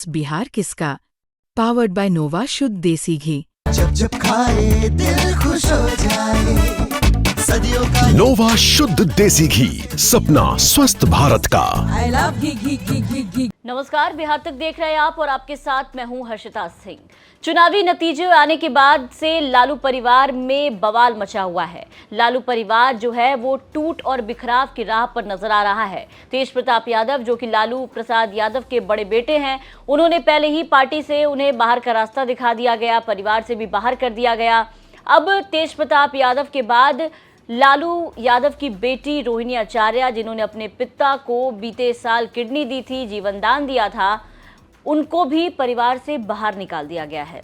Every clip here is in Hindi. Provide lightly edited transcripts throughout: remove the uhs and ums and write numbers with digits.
बिहार किसका? पावर्ड बाय नोवा शुद्ध देसी घी। जब जब खाए दिल खुश हो जाए, सदियों का नोवा शुद्ध देसी घी, सपना स्वस्थ भारत का। आई लव घी घी घी घी घी। नमस्कार, बिहार तक देख रहे हैं आप और आपके साथ मैं हूं हर्षिता सिंह। चुनावी नतीजे आने के बाद से लालू परिवार में बवाल मचा हुआ है। लालू परिवार जो है वो टूट और बिखराव की राह पर नजर आ रहा है। तेज प्रताप यादव जो कि लालू प्रसाद यादव के बड़े बेटे हैं, उन्होंने पहले ही पार्टी से उन्हें बाहर का रास्ता दिखा दिया गया, परिवार से भी बाहर कर दिया गया। अब तेज प्रताप यादव के बाद लालू यादव की बेटी रोहिणी आचार्य, जिन्होंने अपने पिता को बीते साल किडनी दी थी, जीवन दान दिया था, उनको भी परिवार से बाहर निकाल दिया गया है।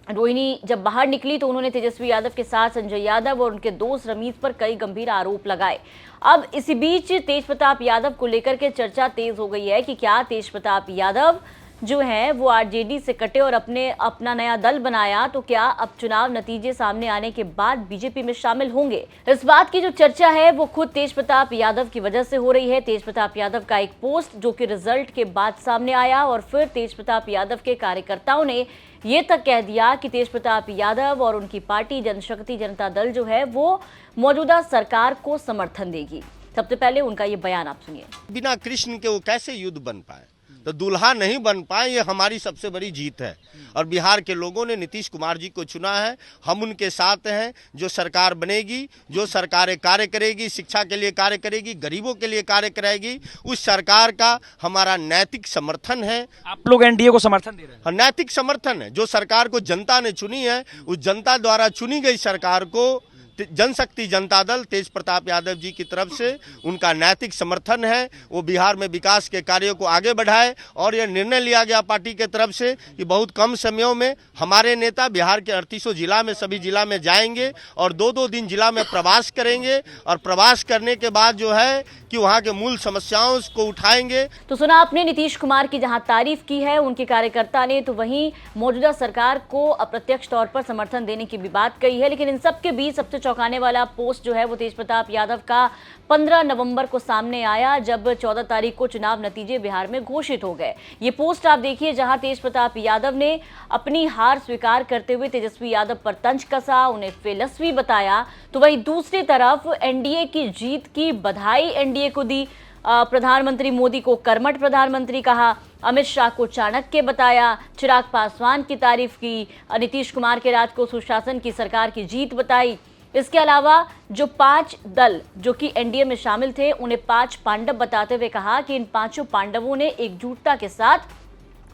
रोहिणी जब बाहर निकली तो उन्होंने तेजस्वी यादव के साथ संजय यादव और उनके दोस्त रमीज पर कई गंभीर आरोप लगाए। अब इसी बीच तेज प्रताप यादव को लेकर के चर्चा तेज हो गई है कि क्या तेज प्रताप यादव जो है वो आरजेडी से कटे और अपना नया दल बनाया, तो क्या अब चुनाव नतीजे सामने आने के बाद बीजेपी में शामिल होंगे? इस बात की जो चर्चा है वो खुद तेज प्रताप यादव की वजह से हो रही है। तेज प्रताप यादव का एक पोस्ट जो कि रिजल्ट के बाद सामने आया और फिर तेज प्रताप यादव के कार्यकर्ताओं ने ये तक कह दिया कि तेज प्रताप यादव और उनकी पार्टी जनशक्ति जनता दल जो है वो मौजूदा सरकार को समर्थन देगी। सबसे पहले उनका ये बयान आप सुनिए। बिना कृष्ण के वो कैसे युद्ध बन पाए, तो दुल्हा नहीं बन पाए, ये हमारी सबसे बड़ी जीत है। और बिहार के लोगों ने नीतीश कुमार जी को चुना है, हम उनके साथ हैं। जो सरकार बनेगी, जो सरकारें कार्य करेगी, शिक्षा के लिए कार्य करेगी, गरीबों के लिए कार्य करेगी, उस सरकार का हमारा नैतिक समर्थन है। आप लोग एनडीए को समर्थन दे रहे हैं? नैतिक समर्थन है। जो सरकार को जनता ने चुनी है, उस जनता द्वारा चुनी गई सरकार को जनशक्ति जनता दल तेज प्रताप यादव जी की तरफ से उनका नैतिक समर्थन है। वो बिहार में विकास के कार्यों को आगे बढ़ाए और यह निर्णय लिया गया पार्टी के तरफ से कि बहुत कम समयों में हमारे नेता बिहार के 38 जिला में सभी जिला में जाएंगे और 2-2 दिन जिला में प्रवास करेंगे और प्रवास करने के बाद जो है कि वहाँ के मूल समस्याओं को उठाएंगे। तो सुना आपने नीतीश कुमार की जहां तारीफ की है उनके कार्यकर्ता ने, तो वहीं मौजूदा सरकार को अप्रत्यक्ष तौर पर समर्थन देने की भी बात कही है। लेकिन इन सब के बीच सबसे चौंकाने वाला पोस्ट जो है वो तेज प्रताप यादव का 15 नवंबर को सामने आया, जब 14 तारीख को चुनाव नतीजे बिहार में घोषित हो गए। ये पोस्ट आप देखिए, जहां तेज प्रताप यादव ने अपनी हार स्वीकार करते हुए तेजस्वी यादव पर तंज कसा, उन्हें फेलस्वी बताया, तो वहीं दूसरी तरफ एनडीए की जीत की बधाई एनडीए को दी। प्रधानमंत्री मोदी को कर्मठ प्रधानमंत्री कहा, अमित शाह को चाणक्य बताया, चिराग पासवान की तारीफ की, नीतीश कुमार के राज को सुशासन की सरकार की जीत बताई। इसके अलावा जो 5 दल जो कि एनडीए में शामिल थे उन्हें 5 पांडव बताते हुए कहा कि इन 5 पांडवों ने एकजुटता के साथ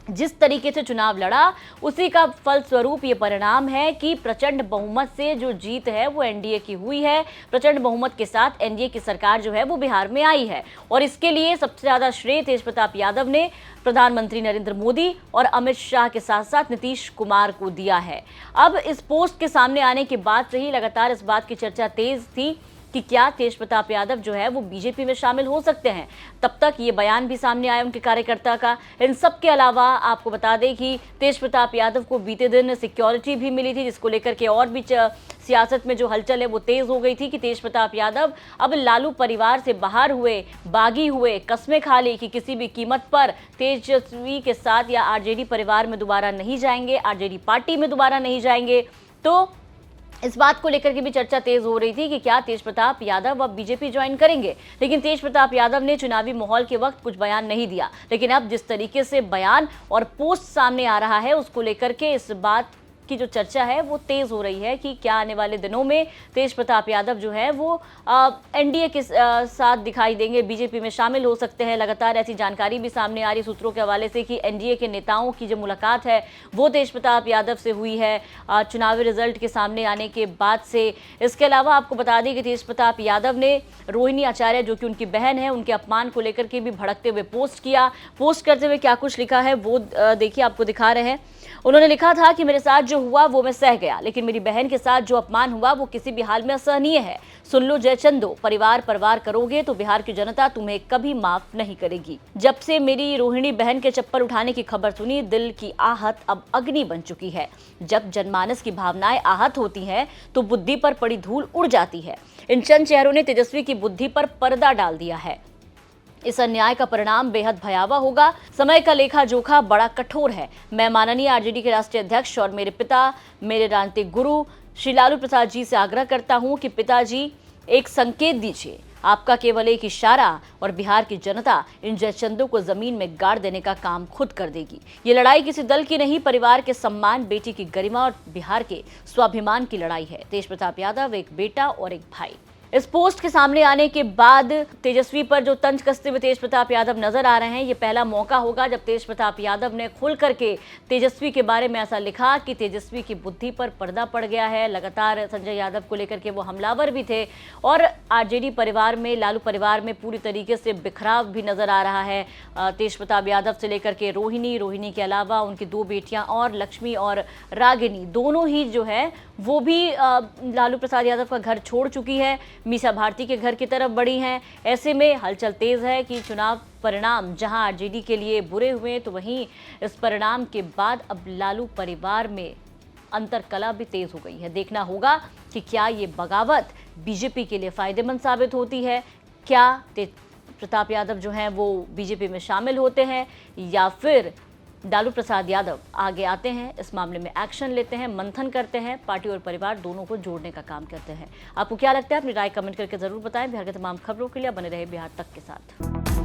जिस तरीके से चुनाव लड़ा, उसी का फलस्वरूप ये परिणाम है कि प्रचंड बहुमत से जो जीत है वो एनडीए की हुई है। प्रचंड बहुमत के साथ एनडीए की सरकार जो है वो बिहार में आई है और इसके लिए सबसे ज्यादा श्रेय तेज प्रताप यादव ने प्रधानमंत्री नरेंद्र मोदी और अमित शाह के साथ साथ नीतीश कुमार को दिया है। अब इस पोस्ट के सामने आने के बाद से ही लगातार इस बात की चर्चा तेज थी कि क्या तेज प्रताप यादव जो है वो बीजेपी में शामिल हो सकते हैं। तब तक ये बयान भी सामने आया उनके कार्यकर्ता का। इन सब के अलावा आपको बता दें कि तेज प्रताप यादव को बीते दिन सिक्योरिटी भी मिली थी, जिसको लेकर के और भी सियासत में जो हलचल है वो तेज हो गई थी कि तेज प्रताप यादव अब लालू परिवार से बाहर हुए, बागी हुए, कस्में खा ली कि किसी भी कीमत पर तेजस्वी के साथ या आरजेडी परिवार में दोबारा नहीं जाएंगे, आरजेडी पार्टी में दोबारा नहीं जाएंगे। तो इस बात को लेकर के भी चर्चा तेज हो रही थी कि क्या तेज प्रताप यादव अब बीजेपी ज्वाइन करेंगे। लेकिन तेज प्रताप यादव ने चुनावी माहौल के वक्त कुछ बयान नहीं दिया। लेकिन अब जिस तरीके से बयान और पोस्ट सामने आ रहा है उसको लेकर के इस बात की जो चर्चा है वो तेज हो रही है कि क्या आने वाले दिनों में तेज प्रताप यादव जो है वो एनडीए के साथ दिखाई देंगे, बीजेपी में शामिल हो सकते हैं। लगातार ऐसी जानकारी भी सामने आ रही सूत्रों के हवाले से कि एनडीए के नेताओं की जो मुलाकात है वो तेज प्रताप यादव से हुई है चुनावी रिजल्ट के सामने आने के बाद से। इसके अलावा आपको बता दें कि तेज प्रताप यादव ने रोहिणी आचार्य जो कि उनकी बहन है, उनके अपमान को लेकर के भी भड़कते हुए पोस्ट किया। पोस्ट करते हुए क्या कुछ लिखा है वो देखिए, आपको दिखा रहे हैं। उन्होंने लिखा था कि मेरे साथ जो हुआ वो मैं सह गया, लेकिन मेरी बहन के साथ जो अपमान हुआ वो किसी भी हाल में असहनीय है। सुन लो जयचंदो, परिवार परवार करोगे तो बिहार की जनता तुम्हें कभी माफ नहीं करेगी। जब से मेरी रोहिणी बहन के चप्पल उठाने की खबर सुनी, दिल की आहत अब अग्नि बन चुकी है। जब जनमानस की भावनाएं आहत होती हैं तो बुद्धि पर पड़ी धूल उड़ जाती है। इन चंद चेहरों ने तेजस्वी की बुद्धि पर पर्दा डाल दिया है। इस अन्याय का परिणाम बेहद भयावह होगा। समय का लेखा जोखा बड़ा कठोर है। मैं माननीय आरजेडी के राष्ट्रीय अध्यक्ष और मेरे पिता, मेरे राजनीतिक गुरु श्री लालू प्रसाद जी से आग्रह करता हूं कि पिताजी एक संकेत दीजिए। आपका केवल एक इशारा और बिहार की जनता इन जयचंदों को जमीन में गाड़ देने का काम खुद कर देगी। ये लड़ाई किसी दल की नहीं, परिवार के सम्मान, बेटी की गरिमा और बिहार के स्वाभिमान की लड़ाई है। तेज प्रताप यादव एक बेटा और एक भाई। इस पोस्ट के सामने आने के बाद तेजस्वी पर जो तंज कसते हुए तेज प्रताप यादव नजर आ रहे हैं, ये पहला मौका होगा जब तेज प्रताप यादव ने खुल करके तेजस्वी के बारे में ऐसा लिखा कि तेजस्वी की बुद्धि पर पर्दा पड़ गया है। लगातार संजय यादव को लेकर के वो हमलावर भी थे और आरजेडी परिवार में, लालू परिवार में पूरी तरीके से बिखराव भी नजर आ रहा है। तेज प्रताप यादव से लेकर के रोहिणी के अलावा उनकी 2 बेटियां और लक्ष्मी और रागिनी, दोनों ही जो है वो भी लालू प्रसाद यादव का घर छोड़ चुकी है, मीसा भारती के घर की तरफ बढ़ी हैं। ऐसे में हलचल तेज है कि चुनाव परिणाम जहां आरजेडी के लिए बुरे हुए, तो वहीं इस परिणाम के बाद अब लालू परिवार में अंतरकला भी तेज हो गई है। देखना होगा कि क्या ये बगावत बीजेपी के लिए फायदेमंद साबित होती है, क्या तेज प्रताप यादव जो हैं वो बीजेपी में शामिल होते हैं या फिर लालू प्रसाद यादव आगे आते हैं, इस मामले में एक्शन लेते हैं, मंथन करते हैं, पार्टी और परिवार दोनों को जोड़ने का काम करते हैं। आपको क्या लगता है? अपनी राय कमेंट करके जरूर बताएं। बिहार के तमाम खबरों के लिए बने रहे बिहार तक के साथ।